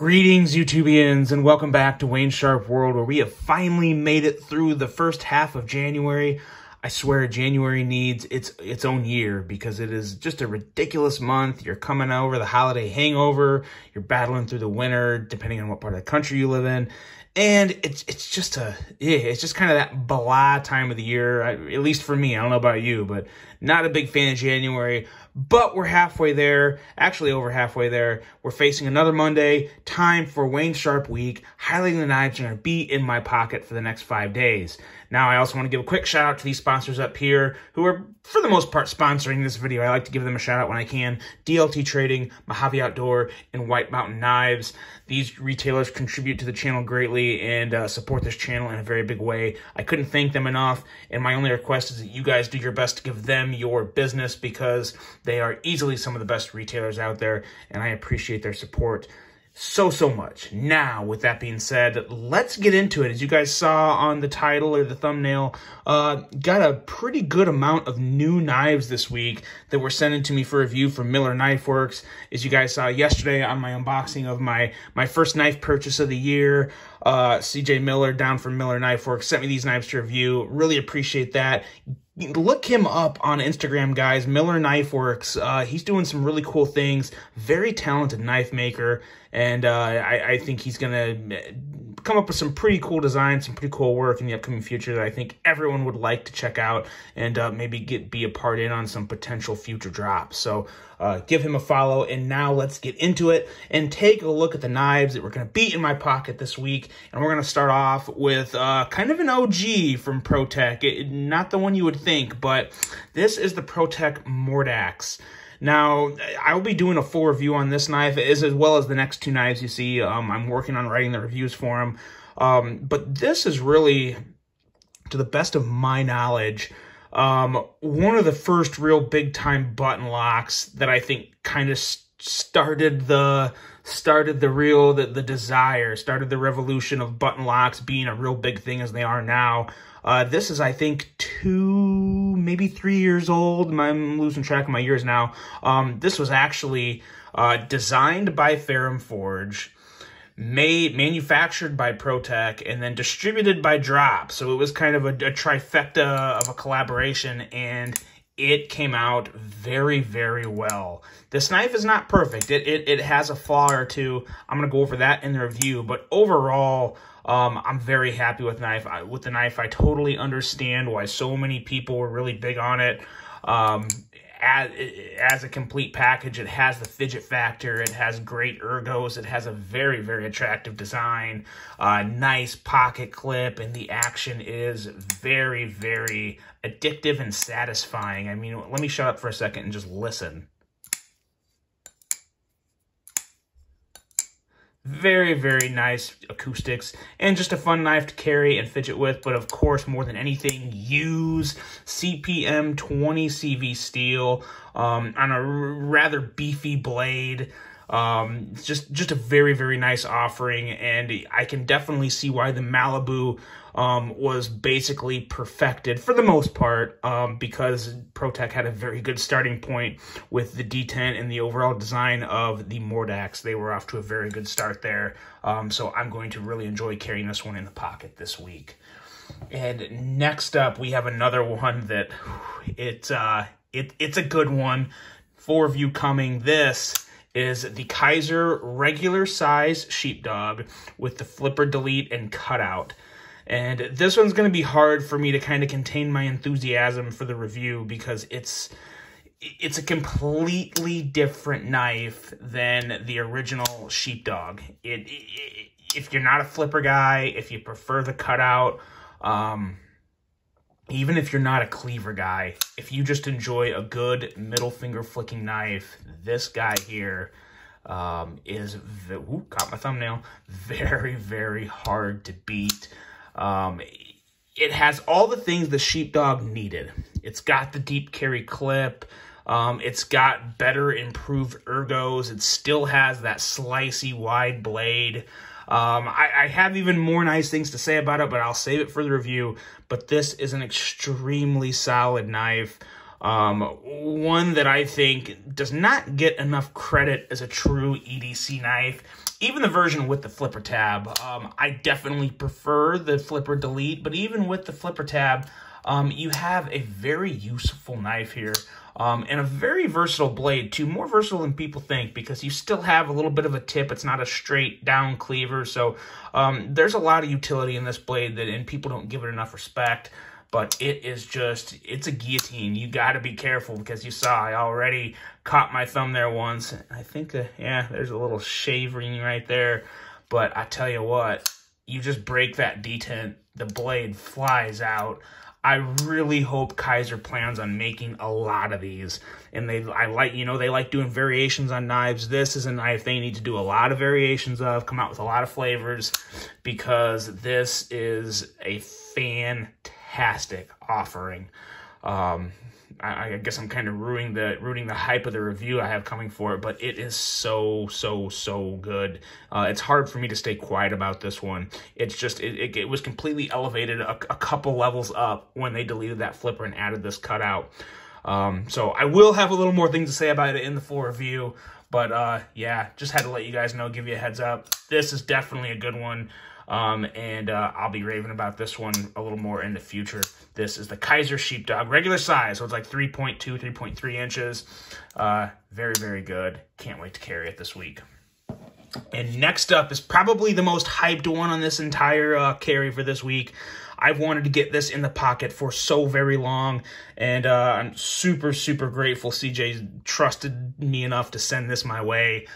Greetings, YouTubians, and welcome back to Wayne Sharp World, where we have finally made it through the first half of January. I swear January needs its own year because it is just a ridiculous month. You're coming over the holiday hangover. You're battling through the winter, depending on what part of the country you live in. And it's just kind of that blah time of the year, at least for me. I don't know about you, but not a big fan of January. But we're halfway there, actually over halfway there. We're facing another Monday, time for Wayne Sharp Week, highlighting the knives that are going to be in my pocket for the next 5 days. Now, I also want to give a quick shout out to these sponsors up here who are, for the most part, sponsoring this video. I like to give them a shout out when I can. DLT Trading, Mojave Outdoor, and White Mountain Knives. These retailers contribute to the channel greatly and support this channel in a very big way. I couldn't thank them enough, and my only request is that you guys do your best to give them your business because they are easily some of the best retailers out there, and I appreciate their support so much. Now, with that being said, let's get into it. As you guys saw on the title or the thumbnail, got a pretty good amount of new knives this week that were sent in to me for review from Miller Knife Works. As you guys saw yesterday on my unboxing of my first knife purchase of the year, CJ Miller down from Miller Knife Works sent me these knives to review. Really appreciate that. Look him up on Instagram, guys. Miller Knife Works. He's doing some really cool things. Very talented knife maker. And I think he's going to come up with some pretty cool designs, some pretty cool work in the upcoming future that I think everyone would like to check out and maybe be a part in on some potential future drops. So give him a follow. And now let's get into it and take a look at the knives that we're going to be in my pocket this week. And we're going to start off with kind of an OG from Protech. Not the one you would think, but this is the Protech Mordax. Now, I'll be doing a full review on this knife as well as the next two knives you see. I'm working on writing the reviews for them. But this is really, to the best of my knowledge, one of the first real big-time button locks that I think kind of started the revolution of button locks being a real big thing as they are now. This is, I think, 2, maybe 3 years old. I'm losing track of my years now. This was actually designed by Ferrum Forge, manufactured by Protech, and then distributed by Drop. So it was kind of a trifecta of a collaboration, and it came out very well. This knife is not perfect. It has a flaw or two. I'm going to go over that in the review, but overall, I'm very happy with the knife. I totally understand why so many people were really big on it. As a complete package, it has the fidget factor, it has great ergos, it has a very attractive design, nice pocket clip, and the action is very addictive and satisfying. I mean, let me shut up for a second and just listen. Very nice acoustics, and just a fun knife to carry and fidget with, but of course, more than anything, use CPM 20 CV steel on a rather beefy blade. Just a very nice offering, and I can definitely see why the Malibu was basically perfected for the most part, because Protech had a very good starting point with the D10 and the overall design of the Mordax. They were off to a very good start there, so I'm going to really enjoy carrying this one in the pocket this week. And next up, we have another one that it's a good one. Full review coming. This is the Kizer regular size Sheepdog with the flipper delete and cutout. And this one's going to be hard for me to kind of contain my enthusiasm for the review because it's a completely different knife than the original Sheepdog. If you're not a flipper guy, if you prefer the cutout, even if you're not a cleaver guy, if you just enjoy a good middle finger flicking knife, this guy here is, got my thumbnail, very hard to beat. It has all the things the Sheepdog needed. It's got the deep carry clip. It's got better improved ergos. It still has that slicey wide blade. I have even more nice things to say about it, but I'll save it for the review. But this is an extremely solid knife. One that I think does not get enough credit as a true EDC knife. Even the version with the flipper tab, I definitely prefer the flipper delete, but even with the flipper tab, you have a very useful knife here. And a very versatile blade, too. More versatile than people think, because you still have a little bit of a tip. It's not a straight down cleaver. So there's a lot of utility in this blade, and people don't give it enough respect. But it is just, it's a guillotine. You got to be careful, because you saw I already caught my thumb there once. I think, yeah, there's a little shaving right there. But I tell you what, you just break that detent, the blade flies out. I really hope Kizer plans on making a lot of these. And they like doing variations on knives. This is a knife they need to do a lot of variations of, come out with a lot of flavors, because this is a fantastic offering. I guess I'm kind of ruining the hype of the review I have coming for it, but it is so good. It's hard for me to stay quiet about this one. It's just, it was completely elevated a couple levels up when they deleted that flipper and added this cutout. So I will have a little more things to say about it in the full review, but yeah, just had to let you guys know, give you a heads up. This is definitely a good one. And I'll be raving about this one a little more in the future. This is the Kizer Sheepdog, regular size, so it's like 3.2, 3.3 inches. Very good. Can't wait to carry it this week. And next up is probably the most hyped one on this entire carry for this week. I've wanted to get this in the pocket for so very long, and I'm super grateful CJ trusted me enough to send this my way.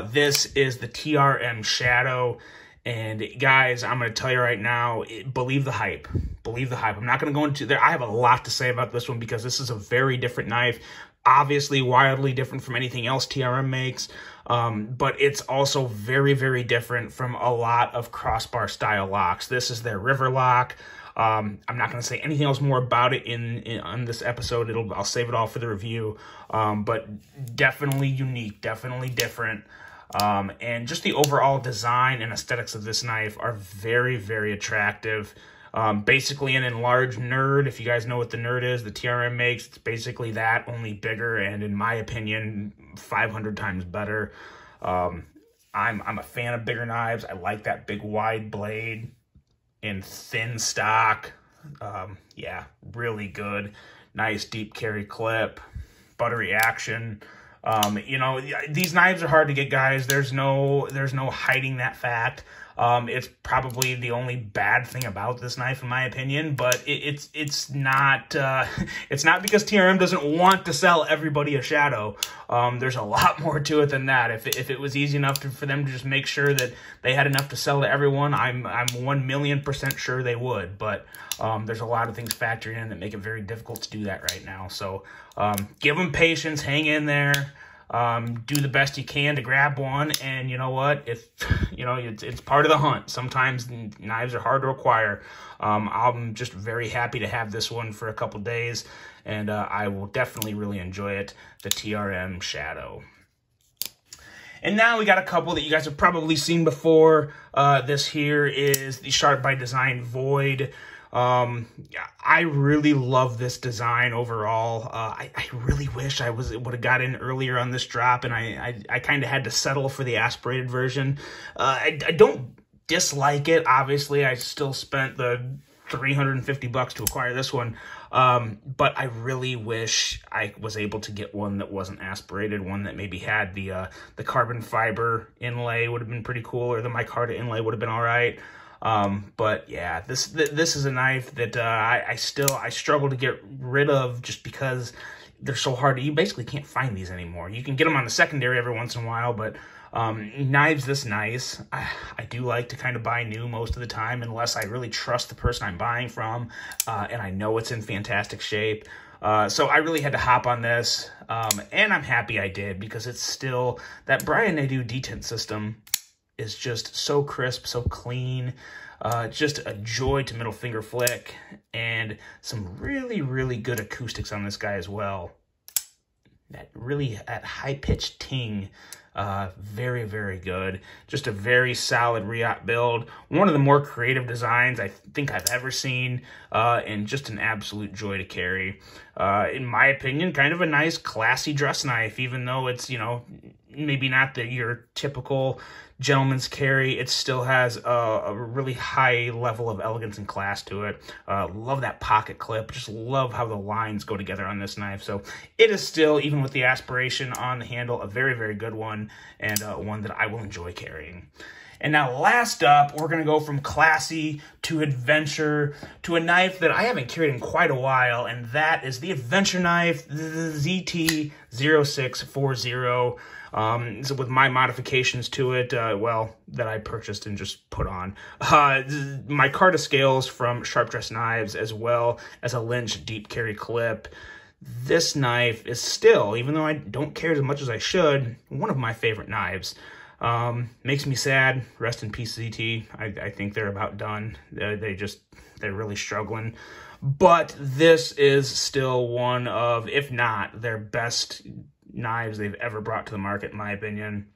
This is the TRM Shadow. And guys, I'm going to tell you right now, believe the hype. Believe the hype. I'm not going to go into there. I have a lot to say about this one, because this is a very different knife. Obviously, wildly different from anything else TRM makes. But it's also very different from a lot of crossbar style locks. This is their river lock. I'm not going to say anything else more about it on this episode. I'll save it all for the review. But definitely unique, definitely different. And just the overall design and aesthetics of this knife are very attractive. Basically an enlarged nerd. If you guys know what the nerd is, the TRM makes, it's basically that, only bigger, and in my opinion, 500 times better. I'm a fan of bigger knives. I like that big wide blade and thin stock. Yeah, really good. Nice deep carry clip, buttery action. You know, these knives are hard to get, guys. There's no hiding that fact. It's probably the only bad thing about this knife, in my opinion, but it's not because TRM doesn't want to sell everybody a Shadow. There's a lot more to it than that. If it was easy enough for them to just make sure that they had enough to sell to everyone, I'm 1,000,000% sure they would. But there's a lot of things factoring in that make it very difficult to do that right now. So give them patience, hang in there. Do the best you can to grab one, and you know what? It's part of the hunt. Sometimes knives are hard to acquire. I'm just very happy to have this one for a couple days, and I will definitely really enjoy it. The TRM Shadow. And now we got a couple that you guys have probably seen before. This here is the Sharp by Design Void. I really love this design overall. I really wish I would have got in earlier on this drop, and I kind of had to settle for the aspirated version. I don't dislike it. Obviously, I still spent the $350 to acquire this one. But I really wish I was able to get one that wasn't aspirated, one that maybe had the carbon fiber inlay would have been pretty cool, or the micarta inlay would have been all right. But yeah, this is a knife that I struggle to get rid of, just because they're so hard. You basically can't find these anymore. You can get them on the secondary every once in a while, but knives this nice, I do like to kind of buy new most of the time, unless I really trust the person I'm buying from, and I know it's in fantastic shape. So I really had to hop on this, and I'm happy I did, because it's still, that Brian Nadeau detent system is just so crisp, so clean, just a joy to middle finger flick, and some really good acoustics on this guy as well. That high-pitched ting Very, very good. Just a very solid re-op build. One of the more creative designs I think I've ever seen, and just an absolute joy to carry. In my opinion, kind of a nice, classy dress knife, even though it's, you know, maybe not your typical gentleman's carry. It still has a really high level of elegance and class to it. Love that pocket clip. Just love how the lines go together on this knife. So it is still, even with the aspiration on the handle, a very, very good one, and one that I will enjoy carrying. And now last up, we're going to go from classy to adventure to a knife that I haven't carried in quite a while, and that is the adventure knife, the ZT-0640. So with my modifications to it, well, that I purchased and just put on. My Carta scales from Sharp Dress Knives, as well as a Lynch deep carry clip. This knife is still, even though I don't carry as much as I should, one of my favorite knives. Makes me sad. Rest in peace, ZT. I think they're about done. They're really struggling. But this is still one of, if not their best knives they've ever brought to the market, in my opinion.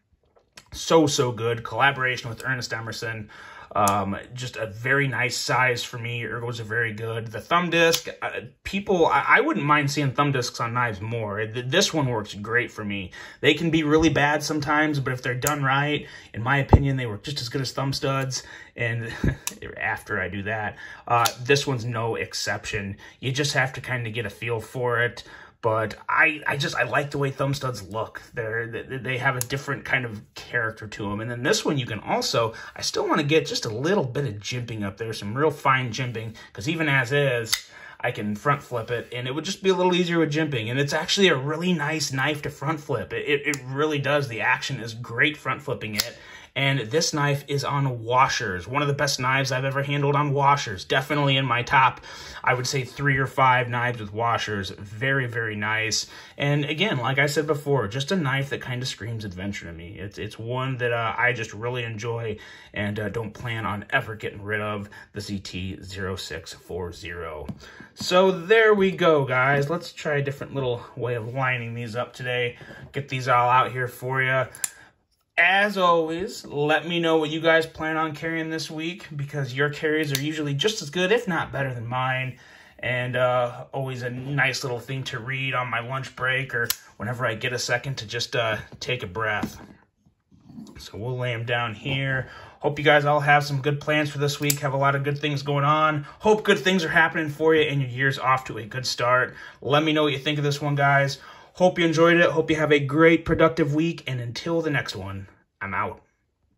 So good. Collaboration with Ernest Emerson. Just a very nice size for me. Ergos are very good. The thumb disc, I wouldn't mind seeing thumb discs on knives more. This one works great for me. They can be really bad sometimes, but if they're done right, in my opinion, they work just as good as thumb studs. And after I do that, this one's no exception. You just have to kind of get a feel for it. But I like the way thumb studs look. They have a different kind of character to them. And then this one, you can also, I still want to get just a little bit of jimping up there, some real fine jimping, because even as is, I can front flip it, and it would just be a little easier with jimping. And it's actually a really nice knife to front flip. It really does. The action is great front flipping it. And this knife is on washers. One of the best knives I've ever handled on washers. Definitely in my top, I would say 3 or 5 knives with washers. Very, very nice. And again, like I said before, just a knife that kind of screams adventure to me. It's one that I just really enjoy and don't plan on ever getting rid of, the ZT-0640. So there we go, guys. Let's try a different little way of lining these up today. Get these all out here for you. As always, let me know what you guys plan on carrying this week, because your carries are usually just as good, if not better than mine. And always a nice little thing to read on my lunch break or whenever I get a second to just take a breath. So we'll lay them down here. Hope you guys all have some good plans for this week. Have a lot of good things going on. Hope good things are happening for you and your year's off to a good start. Let me know what you think of this one, guys. Hope you enjoyed it. Hope you have a great, productive week. And until the next one, I'm out.